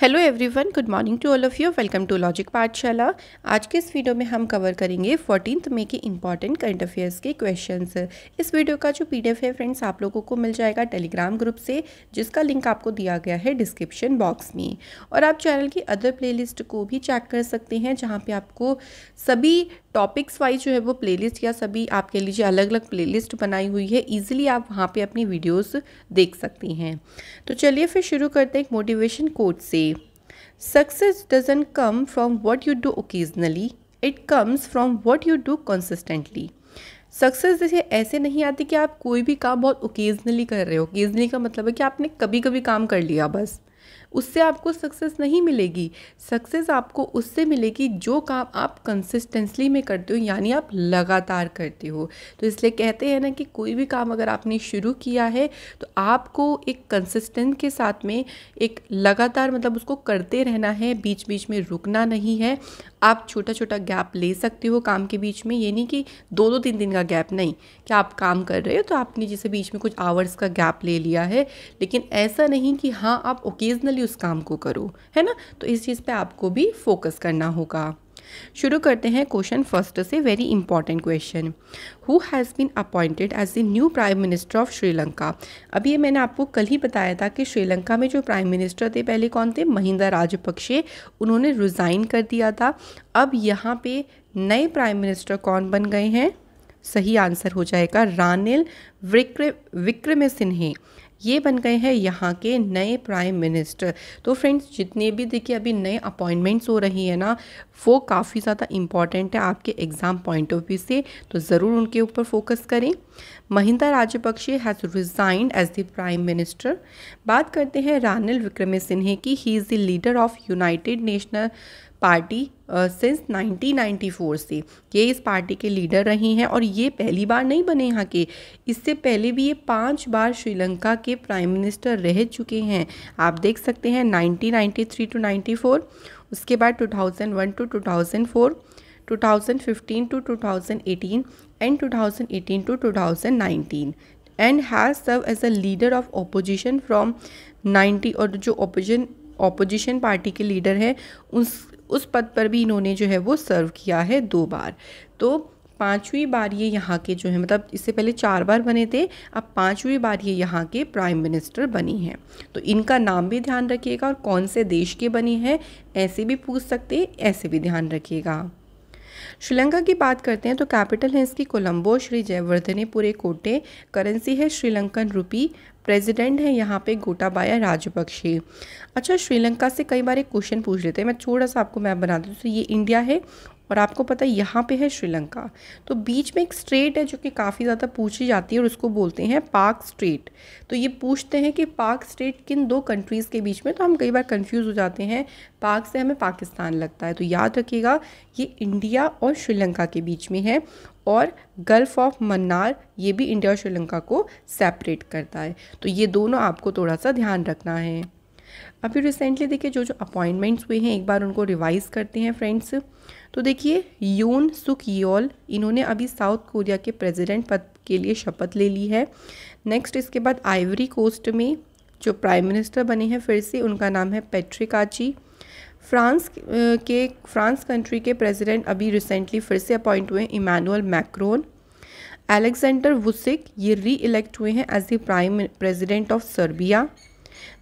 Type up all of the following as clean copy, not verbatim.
Hello everyone, good morning to all of you. Welcome to logic Pathshala. आज के इस video में हम कवर करेंगे 14 मई के इंपॉर्टेंट करंट अफेयर्स के क्वेश्चंस। इस वीडियो का जो पीडीएफ है फ्रेंड्स आप लोगों को मिल जाएगा टेलीग्राम ग्रुप से, जिसका लिंक आपको दिया गया है डिस्क्रिप्शन बॉक्स में। और आप चैनल की अदर प्लेलिस्ट को भी चेक कर सकते हैं, जहाँ पे आपको सभी टॉपिक्स वाइज जो है वो प्लेलिस्ट या सभी आपके लिए अलग अलग प्लेलिस्ट बनाई हुई है। ईजिली आप वहाँ पे अपनी वीडियोस देख सकती हैं। तो चलिए फिर शुरू करते हैं एक मोटिवेशन कोट से। Success doesn't come from what you do occasionally, it comes from what you do consistently. Success जैसे ऐसे नहीं आती कि आप कोई भी काम बहुत ओकेजनली कर रहे हो। ओकेजनली का मतलब है कि आपने कभी कभी काम कर लिया, बस उससे आपको सक्सेस नहीं मिलेगी। सक्सेस आपको उससे मिलेगी जो काम आप कंसिस्टेंसली में करते हो, यानी आप लगातार करते हो। तो इसलिए कहते हैं ना कि कोई भी काम अगर आपने शुरू किया है तो आपको एक कंसिस्टेंट के साथ में एक लगातार मतलब उसको करते रहना है, बीच बीच में रुकना नहीं है। आप छोटा छोटा गैप ले सकते हो काम के बीच में, ये नहीं कि 2-2 3 दिन का गैप नहीं कि आप काम कर रहे हो तो आपने जैसे बीच में कुछ आवर्स का गैप ले लिया है, लेकिन ऐसा नहीं कि हाँ आप ओकेजनली उस काम को करो, है ना। तो इस चीज़ पे आपको भी फोकस करना होगा। शुरू करते हैं क्वेश्चन फर्स्ट से। Very important question, who has been appointed as the new prime minister of Sri Lanka. अभी ये मैंने आपको कल ही बताया था कि श्रीलंका में जो प्राइम मिनिस्टर थे पहले कौन थे, महिंदा राजपक्षे, उन्होंने रिज़ाइन कर दिया था। अब यहाँ पे नए प्राइम मिनिस्टर कौन बन गए हैं, सही आंसर हो जाएगा रानिल विक्रमसिंघे, ये बन गए हैं यहाँ के नए प्राइम मिनिस्टर। तो फ्रेंड्स जितने भी देखिए अभी नए अपॉइंटमेंट्स हो रही है ना, वो काफ़ी ज़्यादा इम्पॉर्टेंट है आपके एग्ज़ाम पॉइंट ऑफ व्यू से, तो ज़रूर उनके ऊपर फोकस करें। Mahinda Rajapaksa has resigned as the prime minister. बात करते हैं रानिल विक्रमसिंघे की। He is the leader of United National Party since 1994 से, ये इस पार्टी के लीडर रही हैं और ये पहली बार नहीं बने यहाँ के, इससे पहले भी ये 5 बार श्रीलंका के प्राइम मिनिस्टर रह चुके हैं। आप देख सकते हैं 1993 टू 94, उसके बाद 2001 to 2004, 2015 to 2018 and 2018 to 2019, and has serve as a leader of opposition from 90। और जो ओपोजिशन पार्टी के लीडर हैं उस पद पर भी इन्होंने जो है वो सर्व किया है 2 बार। तो 5वीं बार ये यहाँ के जो है, मतलब इससे पहले 4 बार बने थे, अब 5वीं बार ये यहाँ के प्राइम मिनिस्टर बनी हैं। तो इनका नाम भी ध्यान रखिएगा और कौन से देश के बनी है ऐसे भी पूछ सकते हैं, ऐसे भी ध्यान रखिएगा। श्रीलंका की बात करते हैं तो कैपिटल है इसकी कोलंबो, श्री जयवर्धनेपुरे कोटे, करेंसी है श्रीलंकन रुपी, प्रेसिडेंट है यहाँ पे गोटाबाया राजपक्षे। अच्छा, श्रीलंका से कई बार एक क्वेश्चन पूछ लेते हैं, मैं थोड़ा सा आपको मैप बना दूँ। तो ये इंडिया है और आपको पता है यहाँ पे है श्रीलंका, तो बीच में एक स्ट्रेट है जो कि काफ़ी ज़्यादा पूछी जाती है और उसको बोलते हैं पाक स्ट्रेट। तो ये पूछते हैं कि पाक स्ट्रेट किन 2 कंट्रीज़ के बीच में, तो हम कई बार कंफ्यूज हो जाते हैं, पाक से हमें पाकिस्तान लगता है। तो याद रखिएगा ये इंडिया और श्रीलंका के बीच में है, और गल्फ ऑफ मन्नार ये भी इंडिया और श्रीलंका को सेपरेट करता है। तो ये दोनों आपको थोड़ा सा ध्यान रखना है। अभी रिसेंटली देखिए जो जो अपॉइंटमेंट्स हुए हैं एक बार उनको रिवाइज करते हैं फ्रेंड्स। तो देखिए यून सुक योल, इन्होंने अभी साउथ कोरिया के प्रेसिडेंट पद के लिए शपथ ले ली है। नेक्स्ट इसके बाद आइवरी कोस्ट में जो प्राइम मिनिस्टर बने हैं फिर से, उनका नाम है पैट्रिक आची। फ्रांस कंट्री के प्रेसिडेंट अभी रिसेंटली फिर से अपॉइंट हुए हैं, इमैनुअल मैक्रोन। अलेक्जेंडर वुसिक ये री इलेक्ट हुए हैं as the prime president of Serbia.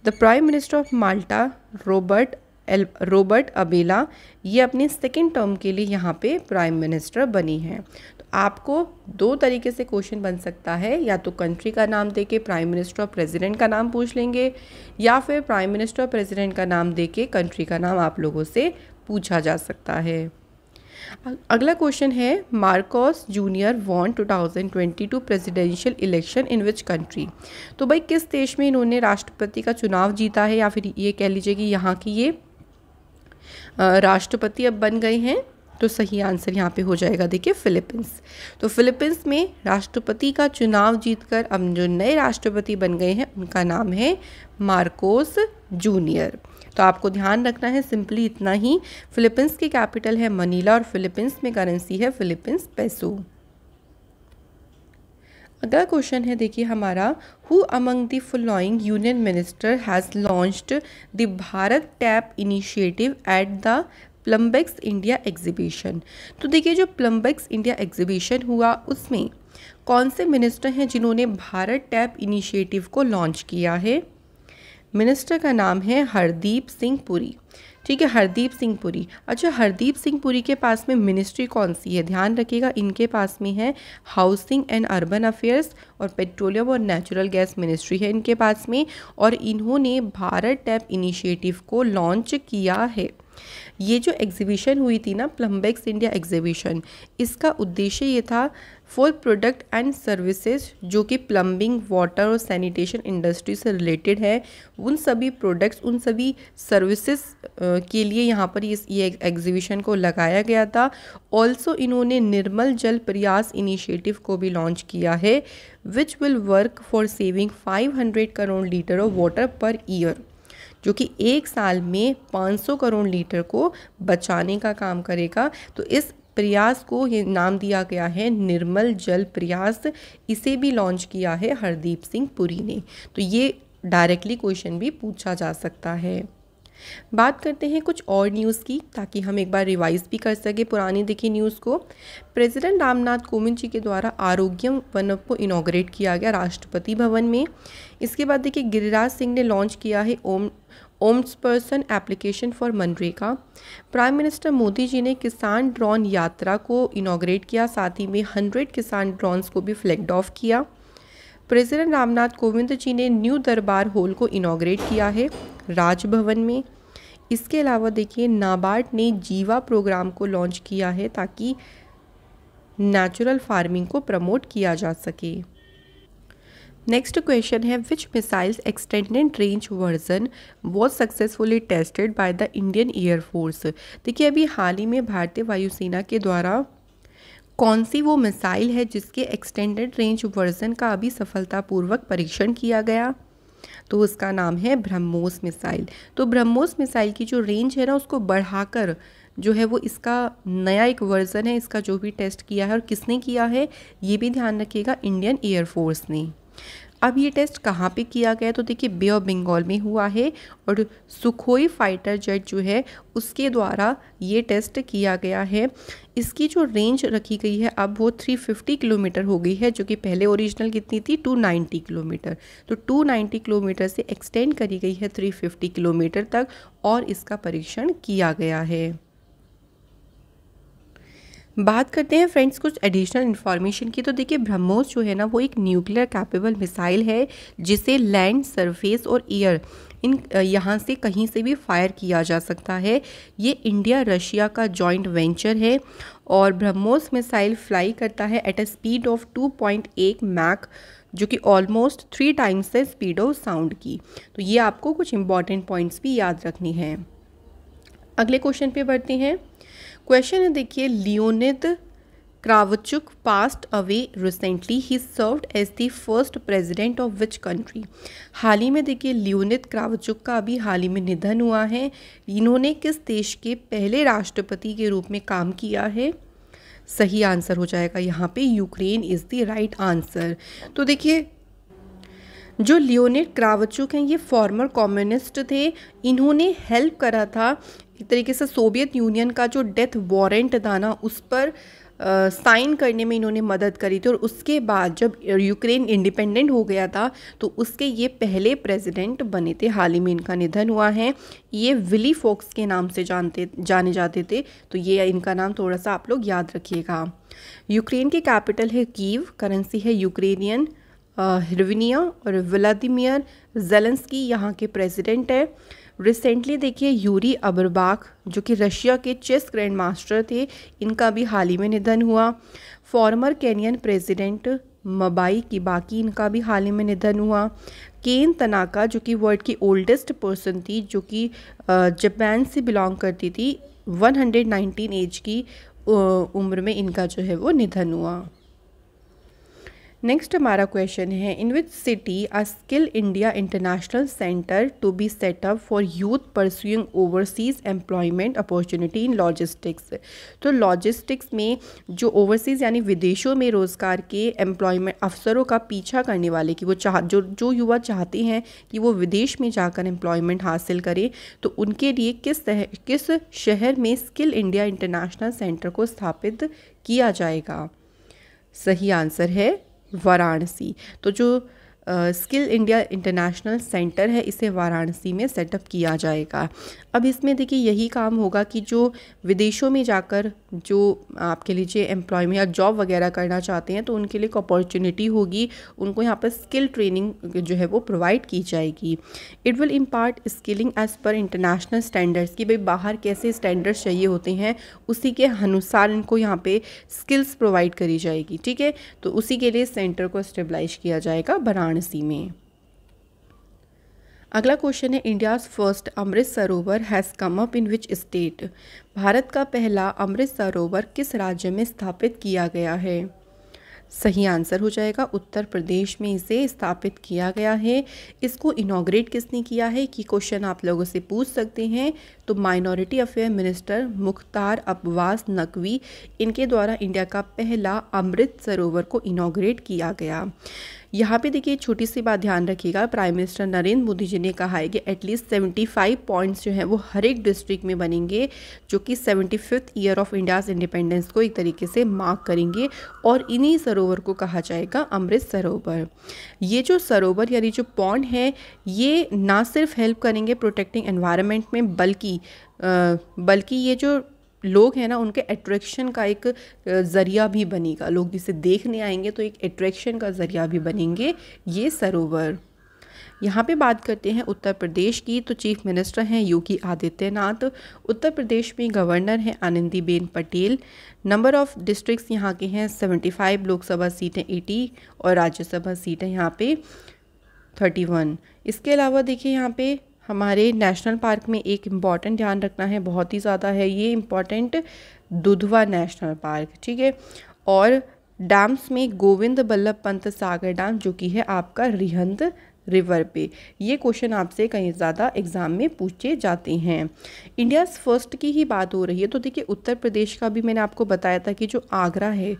The prime minister of Malta Robert Abela, ये अपने 2nd टर्म के लिए यहाँ पे प्राइम मिनिस्टर बनी हैं। तो आपको 2 तरीके से क्वेश्चन बन सकता है, या तो कंट्री का नाम देके प्राइम मिनिस्टर और प्रेसिडेंट का नाम पूछ लेंगे, या फिर प्राइम मिनिस्टर और प्रेसिडेंट का नाम देके कंट्री का नाम आप लोगों से पूछा जा सकता है। अगला क्वेश्चन है, Marcos junior won 2022 presidential election in which country. तो भाई किस देश में इन्होंने राष्ट्रपति का चुनाव जीता है, या फिर ये कह लीजिए कि यहाँ की ये राष्ट्रपति अब बन गए हैं। तो सही आंसर यहाँ पे हो जाएगा देखिए फिलीपींस। तो फिलीपींस में राष्ट्रपति का चुनाव जीतकर अब जो नए राष्ट्रपति बन गए हैं उनका नाम है मार्कोस जूनियर। तो आपको ध्यान रखना है सिंपली इतना ही। फिलीपींस की कैपिटल है मनीला और फिलीपींस में करेंसी है फिलीपींस पेसो। अगला क्वेश्चन है देखिए हमारा, who among the following union minister has launched the Bharat tap initiative at the Plumbex India exhibition. तो देखिए जो प्लम्बिक्स इंडिया एग्जीबिशन हुआ उसमें कौन से मिनिस्टर हैं जिन्होंने भारत टैप इनिशिएटिव को लॉन्च किया है। मिनिस्टर का नाम है हरदीप सिंह पुरी। ठीक है, हरदीप सिंह पुरी। अच्छा, हरदीप सिंह पुरी के पास में मिनिस्ट्री कौन सी है, ध्यान रखिएगा, इनके पास में है हाउसिंग एंड अर्बन अफेयर्स और पेट्रोलियम और नेचुरल गैस मिनिस्ट्री है इनके पास में, और इन्होंने भारत टैप इनिशिएटिव को लॉन्च किया है। ये जो एग्जीबिशन हुई थी ना, प्लम्बिक्स इंडिया एग्जीबिशन, इसका उद्देश्य ये था फॉर प्रोडक्ट एंड सर्विसेज जो कि प्लम्बिंग, वाटर और सैनिटेशन इंडस्ट्री से रिलेटेड है, उन सभी प्रोडक्ट्स, उन सभी सर्विसेज के लिए यहाँ पर ये एग्जीबिशन को लगाया गया था। ऑल्सो इन्होंने निर्मल जल प्रयास इनिशिएटिव को भी लॉन्च किया है, which will work for saving 500 crore litre of water per year, जो कि एक साल में 500 करोड़ लीटर को बचाने का काम करेगा। तो इस प्रयास को ये नाम दिया गया है निर्मल जल प्रयास। इसे भी लॉन्च किया है हरदीप सिंह पुरी ने। तो ये डायरेक्टली क्वेश्चन भी पूछा जा सकता है। बात करते हैं कुछ और न्यूज़ की, ताकि हम एक बार रिवाइज भी कर सके पुरानी देखी न्यूज़ को। प्रेसिडेंट रामनाथ कोविंद जी के द्वारा आरोग्यम वन को इनॉग्रेट किया गया राष्ट्रपति भवन में। इसके बाद देखिए गिरिराज सिंह ने लॉन्च किया है ओम्सपर्सन एप्लीकेशन फॉर मनरेगा। प्राइम मिनिस्टर मोदी जी ने किसान ड्रोन यात्रा को इनॉग्रेट किया, साथ ही में 100 किसान ड्रोन्स को भी फ्लैग्ड ऑफ किया। प्रेसिडेंट रामनाथ कोविंद जी ने न्यू दरबार हॉल को इनॉग्रेट किया है राजभवन में। इसके अलावा देखिए नाबार्ड ने जीवा प्रोग्राम को लॉन्च किया है ताकि नेचुरल फार्मिंग को प्रमोट किया जा सके। नेक्स्ट क्वेश्चन है, which missiles extended range version was successfully tested by the Indian air force. देखिए अभी हाल ही में भारतीय वायुसेना के द्वारा कौन सी वो मिसाइल है जिसके एक्सटेंडेड रेंज वर्जन का अभी सफलतापूर्वक परीक्षण किया गया, तो उसका नाम है ब्रह्मोस मिसाइल। तो ब्रह्मोस मिसाइल की जो रेंज है ना, उसको बढ़ाकर जो है वो इसका नया एक वर्जन है, इसका जो भी टेस्ट किया है और किसने किया है ये भी ध्यान रखिएगा, इंडियन एयरफोर्स ने। अब ये टेस्ट कहाँ पे किया गया, तो देखिए बे ऑफ बंगाल में हुआ है, और सुखोई फाइटर जेट जो है उसके द्वारा ये टेस्ट किया गया है। इसकी जो रेंज रखी गई है अब वो 350 किलोमीटर हो गई है, जो कि पहले ओरिजिनल कितनी थी 290 किलोमीटर। तो 290 किलोमीटर से एक्सटेंड करी गई है 350 किलोमीटर तक, और इसका परीक्षण किया गया है। बात करते हैं फ्रेंड्स कुछ एडिशनल इन्फॉर्मेशन की। तो देखिए ब्रह्मोस जो है ना वो एक न्यूक्लियर कैपेबल मिसाइल है, जिसे लैंड, सरफेस और एयर इन यहाँ से कहीं से भी फायर किया जा सकता है। ये इंडिया रशिया का जॉइंट वेंचर है, और ब्रह्मोस मिसाइल फ्लाई करता है at a speed of 2.1 Mach, जो कि ऑलमोस्ट 3 टाइम्स है स्पीड ऑफ साउंड की। तो ये आपको कुछ इंपॉर्टेंट पॉइंट्स भी याद रखनी है। अगले क्वेश्चन पे बढ़ते हैं। क्वेश्चन है देखिए, Leonid Kravchuk passed away recently, he served as the first president of which country. हाल ही में देखिए लियोनिद क्रावचुक का अभी हाल ही में निधन हुआ है। इन्होंने किस देश के पहले राष्ट्रपति के रूप में काम किया है। सही आंसर हो जाएगा यहाँ पे Ukraine is the right answer. तो देखिए जो लियोनिड क्रावचुक हैं ये फॉर्मर कम्युनिस्ट थे। इन्होंने हेल्प करा था एक तरीके से सोवियत यूनियन का जो डेथ वारंट था ना उस पर साइन करने में इन्होंने मदद करी थी, और उसके बाद जब यूक्रेन इंडिपेंडेंट हो गया था तो उसके ये पहले प्रेसिडेंट बने थे। हाल ही में इनका निधन हुआ है। ये विली फोक्स के नाम से जाने जाते थे, तो ये इनका नाम थोड़ा सा आप लोग याद रखिएगा। यूक्रेन की कैपिटल है कीव, करेंसी है यूक्रेनियन हिरविनिया, और व्लादिमीर जेलेंस्की यहाँ के प्रेसिडेंट है। रिसेंटली देखिए यूरी अबरबाख जो कि रशिया के चेस ग्रैंड मास्टर थे, इनका भी हाल ही में निधन हुआ। फॉर्मर केनियन प्रेसिडेंट मबाई किबाकी, इनका भी हाल ही में निधन हुआ। केन तनाका जो कि वर्ल्ड की ओल्डेस्ट पर्सन थी, जो कि जापान से बिलोंग करती थी, 119 एज की उम्र में इनका जो है वो निधन हुआ। नेक्स्ट हमारा क्वेश्चन है, in which city a skill India international centre to be set up for youth pursuing overseas employment opportunity in logistics. तो लॉजिस्टिक्स में जो ओवरसीज़ यानी विदेशों में रोज़गार के एम्प्लॉयमेंट अवसरों का पीछा करने वाले कि वो जो युवा चाहते हैं कि वो विदेश में जाकर एम्प्लॉयमेंट हासिल करें, तो उनके लिए किस शहर में स्किल इंडिया इंटरनेशनल सेंटर को स्थापित किया जाएगा। सही आंसर है वाराणसी। तो जो स्किल इंडिया इंटरनेशनल सेंटर है इसे वाराणसी में सेटअप किया जाएगा। अब इसमें देखिए यही काम होगा कि जो विदेशों में जाकर जो आपके लीजिए एम्प्लॉयमेंट या जॉब वगैरह करना चाहते हैं तो उनके लिए एक अपॉर्चुनिटी होगी, उनको यहाँ पर स्किल ट्रेनिंग जो है वो प्रोवाइड की जाएगी। It will impart skilling as per international standards कि भाई बाहर कैसे स्टैंडर्ड्स चाहिए होते हैं उसी के अनुसार इनको यहाँ पे स्किल्स प्रोवाइड करी जाएगी। ठीक है, तो उसी के लिए सेंटर को स्टेबलाइज किया जाएगा वाराणसी में। अगला क्वेश्चन है, India's first Amrit Sarovar has come up in which state. Bharat का पहला अमृत सरोवर किस राज्य में स्थापित किया गया है। सही आंसर हो जाएगा उत्तर प्रदेश में इसे स्थापित किया गया है। इसको इनॉग्रेट किसने किया है कि क्वेश्चन आप लोगों से पूछ सकते हैं। तो minority affair minister Mukhtar Abbas Naqvi, इनके द्वारा इंडिया का पहला अमृत सरोवर को इनॉग्रेट किया गया। यहाँ पे देखिए छोटी सी बात ध्यान रखिएगा, प्राइम मिनिस्टर नरेंद्र मोदी जी ने कहा है कि एटलीस्ट 75 पॉइंट्स जो हैं वो हर एक डिस्ट्रिक्ट में बनेंगे, जो कि 75th year of India's independence को एक तरीके से मार्क करेंगे और इन्हीं सरोवर को कहा जाएगा अमृत सरोवर। ये जो सरोवर यानी जो पॉन्ड है ये ना सिर्फ हेल्प करेंगे प्रोटेक्टिंग एनवायरनमेंट में, बल्कि ये जो लोग हैं ना उनके अट्रैक्शन का एक ज़रिया भी बनेगा। लोग जिसे देखने आएंगे तो एक अट्रैक्शन का ज़रिया भी बनेंगे ये सरोवर। यहाँ पे बात करते हैं उत्तर प्रदेश की, तो चीफ मिनिस्टर हैं योगी आदित्यनाथ। उत्तर प्रदेश में गवर्नर हैं Anandiben Patel. Number of districts यहाँ के हैं 75, लोकसभा सीटें 80 और राज्यसभा सीटें यहाँ पे 31। इसके अलावा देखिए यहाँ पे हमारे नेशनल पार्क में एक इम्पॉर्टेंट ध्यान रखना है, बहुत ही ज़्यादा है ये इम्पॉर्टेंट, दुधवा नेशनल पार्क। ठीक है, और डैम्स में गोविंद बल्लभ पंत सागर डैम जो कि है आपका रिहंद रिवर पे। ये क्वेश्चन आपसे कहीं ज़्यादा एग्जाम में पूछे जाते हैं। इंडियाज़ फर्स्ट की ही बात हो रही है तो देखिए उत्तर प्रदेश का भी मैंने आपको बताया था कि जो आगरा है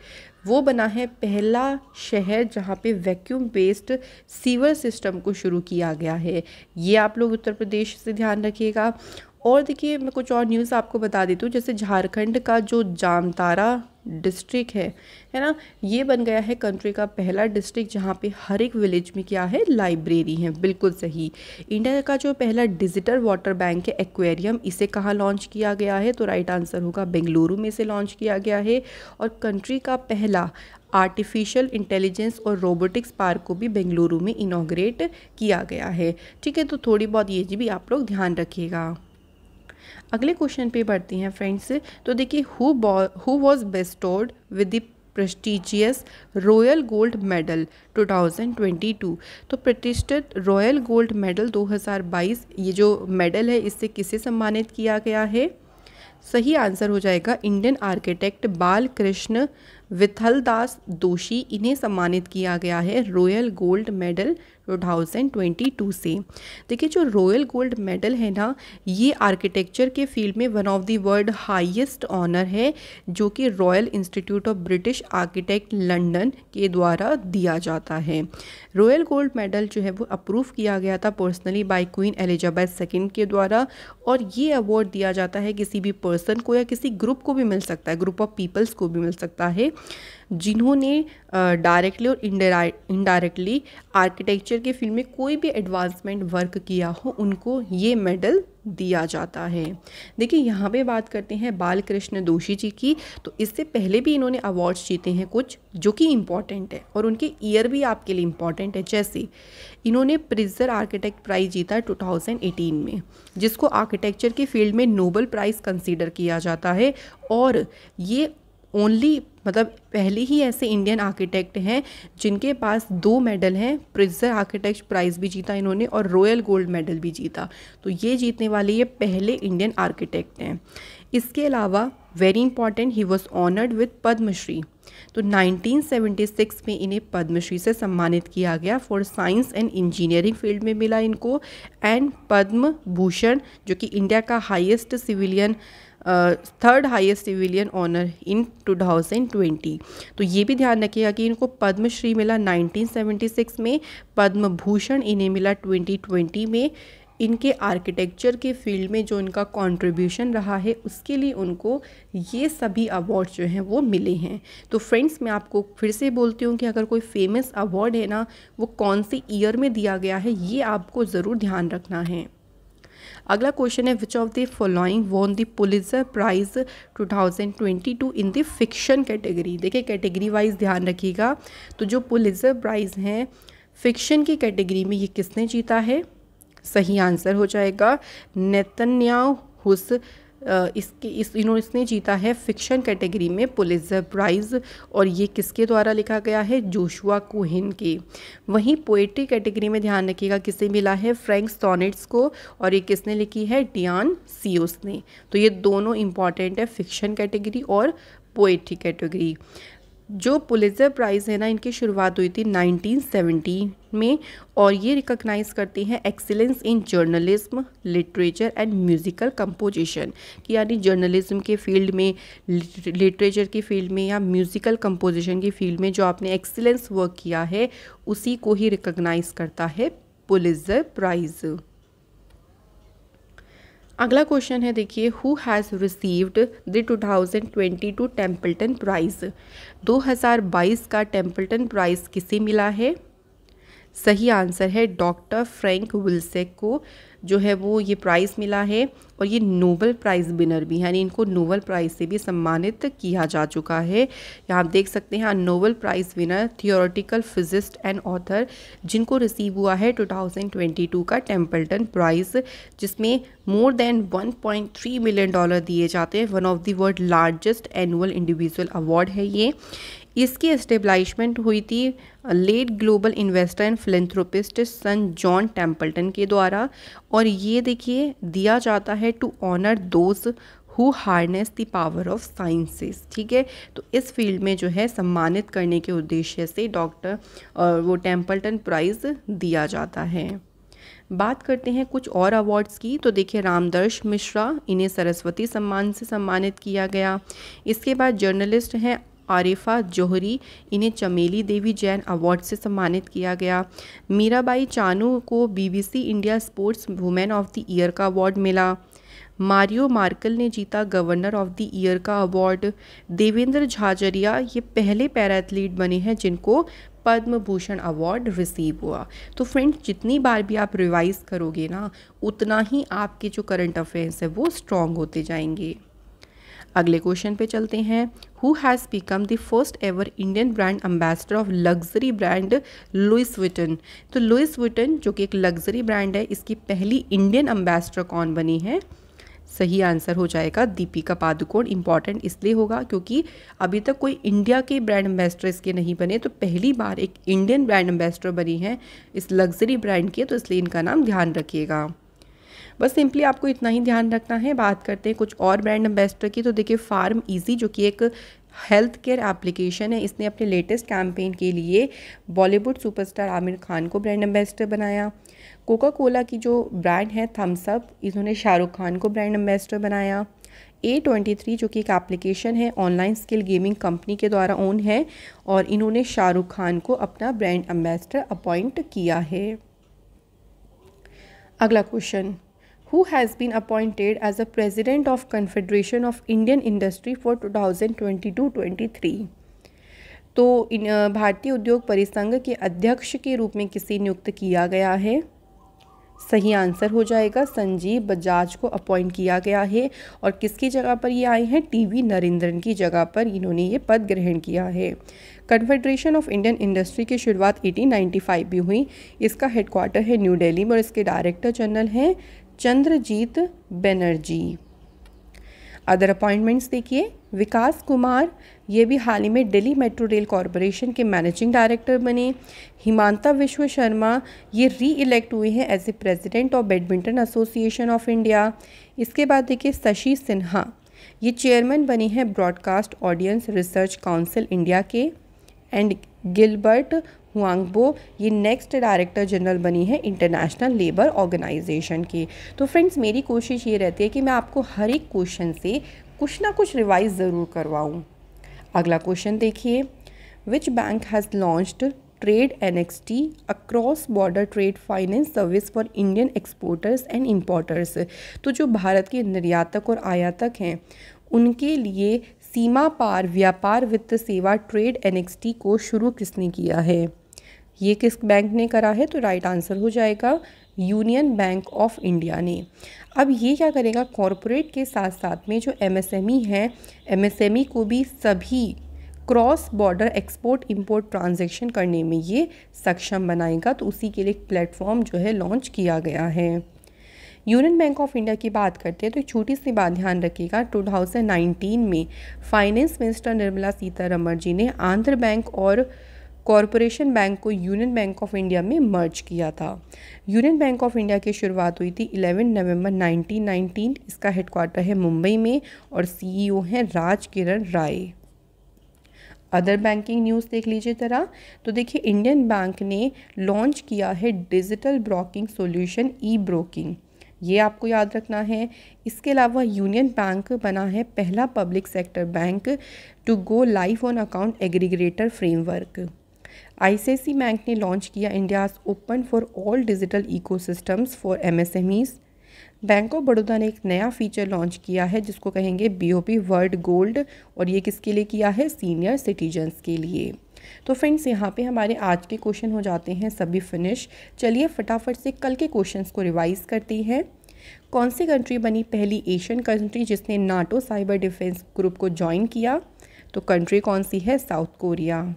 वो बना है पहला शहर जहाँ पे वैक्यूम बेस्ड सीवर सिस्टम को शुरू किया गया है। ये आप लोग उत्तर प्रदेश से ध्यान रखिएगा। और देखिए मैं कुछ और न्यूज़ आपको बता देती हूँ, जैसे झारखंड का जो जामताड़ा डिस्ट्रिक्ट है ना, ये बन गया है कंट्री का पहला डिस्ट्रिक्ट जहाँ पे हर एक विलेज में क्या है, लाइब्रेरी है। बिल्कुल सही। इंडिया का जो पहला डिजिटल वाटर बैंक है एक्वेरियम, इसे कहाँ लॉन्च किया गया है, तो राइट आंसर होगा बेंगलुरु में से लॉन्च किया गया है। और कंट्री का पहला आर्टिफिशियल इंटेलिजेंस और रोबोटिक्स पार्क को भी बेंगलुरु में इनॉग्रेट किया गया है। ठीक है, तो थोड़ी बहुत ये भी आप लोग ध्यान रखिएगा। अगले क्वेश्चन पे बढ़ते हैं फ्रेंड्स। तो देखिए who was bestowed with the prestigious royal gold medal 2022। तो प्रतिष्ठित रॉयल गोल्ड मेडल 2022 ये जो मेडल है इससे किसे सम्मानित किया गया है। सही आंसर हो जाएगा इंडियन आर्किटेक्ट बालकृष्ण विथलदास दोषी, इन्हें सम्मानित किया गया है रॉयल गोल्ड मेडल 2022 से। देखिए जो रॉयल गोल्ड मेडल है ना, ये आर्किटेक्चर के फील्ड में one of the world highest honour है, जो कि Royal Institute of British architect London के द्वारा दिया जाता है। रॉयल गोल्ड मेडल जो है वो अप्रूव किया गया था personally by Queen Elizabeth second के द्वारा, और ये अवार्ड दिया जाता है किसी भी पर्सन को या किसी ग्रुप को भी मिल सकता है, ग्रुप ऑफ पीपल्स को भी मिल सकता है, जिन्होंने डायरेक्टली और इनडायरेक्टली आर्किटेक्चर के फील्ड में कोई भी एडवांसमेंट वर्क किया हो, उनको ये मेडल दिया जाता है। देखिए यहाँ पे बात करते हैं बालकृष्ण दोषी जी की, तो इससे पहले भी इन्होंने अवार्ड्स जीते हैं कुछ जो कि इम्पॉर्टेंट है और उनके ईयर भी आपके लिए इम्पॉर्टेंट है। जैसे इन्होंने प्रिजर आर्किटेक्ट प्राइज़ जीता 2018 में, जिसको आर्किटेक्चर के फील्ड में नोबल प्राइज़ कंसीडर किया जाता है, और ये ओनली मतलब पहले ही ऐसे इंडियन आर्किटेक्ट हैं जिनके पास 2 मेडल हैं। प्रिट्जर आर्किटेक्ट प्राइज़ भी जीता इन्होंने और रॉयल गोल्ड मेडल भी जीता, तो ये जीतने वाले ये पहले इंडियन आर्किटेक्ट हैं। इसके अलावा very important, he was honoured with Padma Shri. तो 1976 में इन्हें पद्मश्री से सम्मानित किया गया for science and engineering field में मिला इनको, एंड पद्म भूषण जो कि इंडिया का highest civilian third highest civilian honour in 2020। तो ये भी ध्यान रखिएगा कि इनको पद्मश्री मिला 1976 में, पद्म भूषण इन्हें मिला 2020 में। इनके आर्किटेक्चर के फील्ड में जो इनका कंट्रीब्यूशन रहा है उसके लिए उनको ये सभी अवार्ड जो हैं वो मिले हैं। तो फ्रेंड्स, मैं आपको फिर से बोलती हूँ कि अगर कोई फेमस अवार्ड है ना, वो कौन सी ईयर में दिया गया है ये आपको ज़रूर ध्यान रखना है। अगला क्वेश्चन है, which of the following won the Pulitzer prize 2022 in the fiction category. देखिए कैटेगरी वाइज ध्यान रखिएगा, तो जो पुलित्जर प्राइज़ हैं फिक्शन की कैटेगरी में ये किसने जीता है? सही आंसर हो जाएगा नेतन्याहू हुस। इसने जीता है फिक्शन कैटेगरी में पुलित्जर प्राइज़, और ये किसके द्वारा लिखा गया है? जोशुआ कोहेन के। वहीं पोएट्री कैटेगरी में ध्यान रखिएगा किसे मिला है? फ्रैंक सोनेट्स को, और ये किसने लिखी है? डियान सीओस ने। तो ये दोनों इंपॉर्टेंट है, फिक्शन कैटेगरी और पोएट्री कैटेगरी। जो पुलित्जर प्राइज़ है ना, इनकी शुरुआत हुई थी 1970 में, और ये रिकॉग्नाइज़ करती हैं excellence in journalism, literature and musical composition, कि यानी जर्नलिज्म के फील्ड में, लिटरेचर की फील्ड में या म्यूज़िकल कंपोजिशन की फील्ड में जो आपने एक्सीलेंस वर्क किया है उसी को ही रिकॉग्नाइज़ करता है पुलित्जर प्राइज़। अगला क्वेश्चन है, देखिए, who has received the 2022 Templeton prize. 2022 का टेम्पल्टन प्राइज़ किसे मिला है? सही आंसर है डॉक्टर फ्रैंक विल्सेक को जो है वो ये प्राइज़ मिला है, और ये नोबेल प्राइज़ विनर भी हैं, यानी इनको नोबेल प्राइज़ से भी सम्मानित किया जा चुका है। यहाँ आप देख सकते हैं Nobel prize winner theoretical physicist and author, जिनको रिसीव हुआ है 2022 का टेम्पल्टन प्राइज़, जिसमें मोर देन $1.3 मिलियन दिए जाते हैं। One of the world largest annual individual award है ये। इसकी एस्टेब्लिशमेंट हुई थी late global investor and philanthropist son John Templeton के द्वारा, और ये देखिए दिया जाता है to honour those who harness the power of sciences. ठीक है, तो इस फील्ड में जो है सम्मानित करने के उद्देश्य से डॉक्टर वो टेम्पल्टन प्राइज़ दिया जाता है। बात करते हैं कुछ और अवार्ड्स की, तो देखिए रामदर्श मिश्रा, इन्हें सरस्वती सम्मान से सम्मानित किया गया। इसके बाद जर्नलिस्ट हैं आरिफा जोहरी, इन्हें चमेली देवी जैन अवार्ड से सम्मानित किया गया। मीराबाई चानू को BBC India sports women of the year का अवार्ड मिला। मारियो मार्कल ने जीता गवर्नर ऑफ द ईयर का अवार्ड। देवेंद्र झाझरिया ये पहले पैरा एथलीट बने हैं जिनको पद्म भूषण अवार्ड रिसीव हुआ। तो फ्रेंड्स, जितनी बार भी आप रिवाइज करोगे ना, उतना ही आपके जो करंट अफेयर्स है वो स्ट्रॉन्ग होते जाएंगे। अगले क्वेश्चन पे चलते हैं, who has become the first ever Indian brand ambassador of luxury brand Louis Vuitton. तो लुइस विटन जो कि एक लग्जरी ब्रांड है, इसकी पहली इंडियन एम्बेसडर कौन बनी है? सही आंसर हो जाएगा दीपिका पादुकोण। इंपॉर्टेंट इसलिए होगा क्योंकि अभी तक कोई इंडिया के ब्रांड एम्बेसडर इसके नहीं बने, तो पहली बार एक इंडियन ब्रांड एम्बेसडर बनी है इस लग्जरी ब्रांड की, तो इसलिए इनका नाम ध्यान रखिएगा। बस सिंपली आपको इतना ही ध्यान रखना है। बात करते हैं कुछ और ब्रांड एम्बेसडर की, तो देखिए फार्म इजी जो कि एक हेल्थ केयर एप्लीकेशन है, इसने अपने लेटेस्ट कैंपेन के लिए बॉलीवुड सुपरस्टार आमिर खान को ब्रांड एम्बेसडर बनाया। कोका कोला की जो ब्रांड है थम्स अप, इन्होंने शाहरुख खान को ब्रांड एम्बेसडर बनाया। A23 जो कि एक एप्लीकेशन है ऑनलाइन स्किल गेमिंग कंपनी के द्वारा ओन है, और इन्होंने शाहरुख खान को अपना ब्रांड एम्बेसडर अपॉइंट किया है। अगला question, who has been appointed as a president of Confederation of Indian Industry for 2022-23। तो भारतीय उद्योग परिसंघ के अध्यक्ष के रूप में किसे नियुक्त किया गया है? सही आंसर हो जाएगा संजीव बजाज को अपॉइंट किया गया है, और किसकी जगह पर ये आए हैं? टीवी नरेंद्रन की जगह पर इन्होंने ये पद ग्रहण किया है। कन्फेडरेशन ऑफ इंडियन इंडस्ट्री की शुरुआत 1895 में हुई। इसका हेडक्वार्टर है न्यू दिल्ली में, और इसके डायरेक्टर जनरल हैं चंद्रजीत बनर्जी। अदर अपॉइंटमेंट्स देखिए, विकास कुमार, ये भी हाल ही में दिल्ली मेट्रो रेल कॉरपोरेशन के मैनेजिंग डायरेक्टर बने। हिमांता विश्व शर्मा, ये री इलेक्ट हुए हैं as a president of badminton association of India. इसके बाद देखिए शशि सिन्हा, ये चेयरमैन बने हैं broadcast audience research council India के। एंड गिलबर्ट हुआंगबो, ये नेक्स्ट डायरेक्टर जनरल बनी है इंटरनेशनल लेबर ऑर्गेनाइजेशन की। तो फ्रेंड्स, मेरी कोशिश ये रहती है कि मैं आपको हर एक क्वेश्चन से कुछ ना कुछ रिवाइज ज़रूर करवाऊँ। अगला क्वेश्चन देखिए, which bank has launched trade NXT a cross border trade finance service for Indian exporters and importers. तो जो भारत के निर्यातक और आयातक हैं उनके लिए सीमा पार व्यापार वित्त सेवा ट्रेड NXT को शुरू किसने किया है? ये किस बैंक ने करा है? तो राइट आंसर हो जाएगा यूनियन बैंक ऑफ इंडिया ने। अब ये क्या करेगा, कॉरपोरेट के साथ साथ में जो MSME है, MSME को भी सभी cross border export import transaction करने में ये सक्षम बनाएगा। तो उसी के लिए एक प्लेटफॉर्म जो है लॉन्च किया गया है। यूनियन बैंक ऑफ इंडिया की बात करते हैं तो एक छोटी सी बात ध्यान रखिएगा, 2019 में फाइनेंस मिनिस्टर निर्मला सीतारमण जी ने आंध्र बैंक और कॉरपोरेशन बैंक को यूनियन बैंक ऑफ इंडिया में मर्ज किया था। यूनियन बैंक ऑफ इंडिया की शुरुआत हुई थी 11 नवंबर 1919। इसका हेडक्वार्टर है मुंबई में और CEO हैं राज किरण राय। अदर बैंकिंग न्यूज़ देख लीजिए ज़रा। तो देखिए, इंडियन बैंक ने लॉन्च किया है डिजिटल ब्रोकिंग सॉल्यूशन ई-ब्रोकिंग, ये आपको याद रखना है। इसके अलावा यूनियन बैंक बना है पहला public sector bank to go live on account aggregator framework. ICICI bank ने लॉन्च किया India's open for all digital ecosystems for MSMEs। Bank of Baroda ने एक नया फीचर लॉन्च किया है जिसको कहेंगे BOP वर्ल्ड गोल्ड, और ये किसके लिए किया है? सीनियर सिटीजन्स के लिए। तो फ्रेंड्स, यहाँ पे हमारे आज के क्वेश्चन हो जाते हैं सभी फिनिश। चलिए फटाफट से कल के क्वेश्चंस को रिवाइज करते हैं। कौन सी कंट्री बनी पहली एशियन कंट्री जिसने नाटो साइबर डिफेंस ग्रुप को ज्वाइन किया? तो कंट्री कौन सी है? South Korea.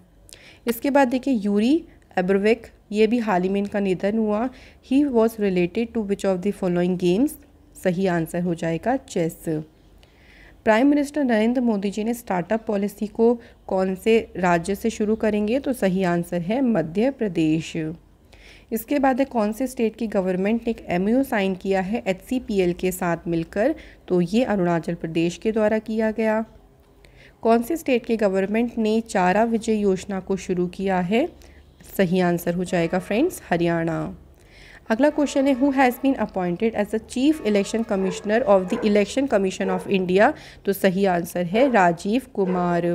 इसके बाद देखिए, यूरी एब्रविक, ये भी हाल ही में इनका निधन हुआ। He was related to which of the following games? सही आंसर हो जाएगा chess. Prime minister Narendra Modi ji ने स्टार्टअप पॉलिसी को कौन से राज्य से शुरू करेंगे? तो सही आंसर है मध्य प्रदेश। इसके बाद कौन से स्टेट की गवर्नमेंट ने एक MOU साइन किया है HCPL के साथ मिलकर? तो ये अरुणाचल प्रदेश के द्वारा किया गया। कौन से स्टेट के गवर्नमेंट ने चारा विजय योजना को शुरू किया है? सही आंसर हो जाएगा फ्रेंड्स हरियाणा। अगला क्वेश्चन है, who has been appointed as the chief election commissioner of the election commission of India? तो सही आंसर है राजीव कुमार।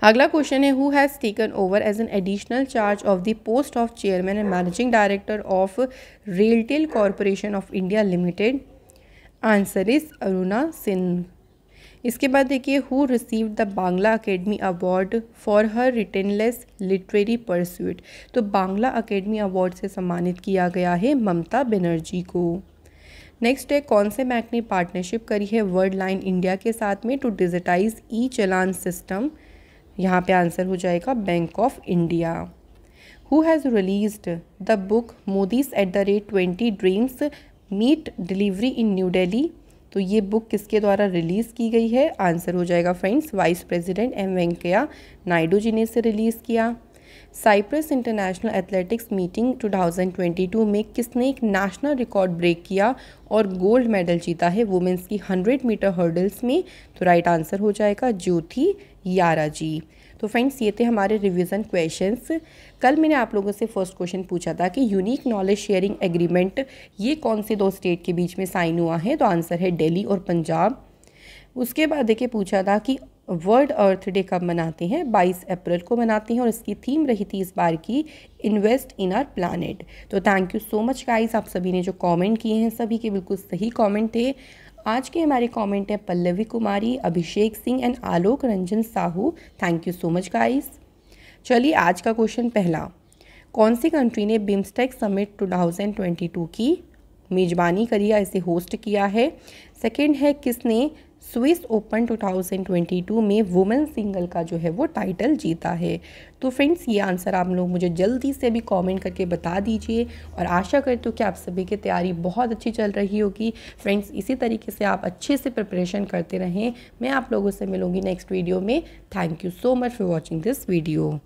अगला क्वेश्चन है, who has taken over as an additional charge of the post of chairman and managing director of RailTel corporation of India limited? Answer is Aruna Singh. इसके बाद देखिए, who received the Bangla academy award for her relentless literary pursuit? तो Bangla academy award से सम्मानित किया गया है ममता बनर्जी को। नेक्स्ट है, कौन से बैंक ने पार्टनरशिप करी है वर्ल्ड लाइन इंडिया के साथ में टू डिजिटाइज ई-चालान सिस्टम? यहाँ पे आंसर हो जाएगा bank of India. Who has released the book Modi's @20 dreams meet delivery in New Delhi? तो ये बुक किसके द्वारा रिलीज़ की गई है? आंसर हो जाएगा friends vice president M Venkaiah Naidu ji ने इसे रिलीज़ किया। साइप्रस इंटरनेशनल एथलेटिक्स मीटिंग 2022 में किसने एक नेशनल रिकॉर्ड ब्रेक किया और गोल्ड मेडल जीता है वुमेंस की 100 मीटर हर्डल्स में? तो राइट आंसर हो जाएगा ज्योति यारा जी। तो फ्रेंड्स, ये थे हमारे रिवीजन क्वेश्चंस। कल मैंने आप लोगों से फर्स्ट क्वेश्चन पूछा था कि यूनिक नॉलेज शेयरिंग एग्रीमेंट ये कौन से दो स्टेट के बीच में साइन हुआ है? तो आंसर है दिल्ली और पंजाब। उसके बाद देखिए पूछा था कि वर्ल्ड अर्थ डे कब मनाते हैं? 22 अप्रैल को मनाते हैं और इसकी थीम रही थी इस बार की इन्वेस्ट इन आवर प्लानेट। तो thank you so much guys, आप सभी ने जो कमेंट किए हैं सभी के बिल्कुल सही कमेंट थे। आज के हमारे कमेंट है Pallavi Kumari, Abhishek Singh and Alok Ranjan Sahu. Thank you so much guys. चलिए आज का क्वेश्चन पहला, कौन सी कंट्री ने बिम्स्टेक समिट 2022 की मेज़बानी करी है, इसे होस्ट किया है। सेकंड है किसने स्विस ओपन 2022 में वुमेन सिंगल का जो है वो टाइटल जीता है। तो फ्रेंड्स ये आंसर आप लोग मुझे जल्दी से भी कमेंट करके बता दीजिए और आशा करती हूँ कि आप सभी की तैयारी बहुत अच्छी चल रही होगी। फ्रेंड्स इसी तरीके से आप अच्छे से प्रिपरेशन करते रहें। मैं आप लोगों से मिलूँगी नेक्स्ट वीडियो में। Thank you so much for watching this video.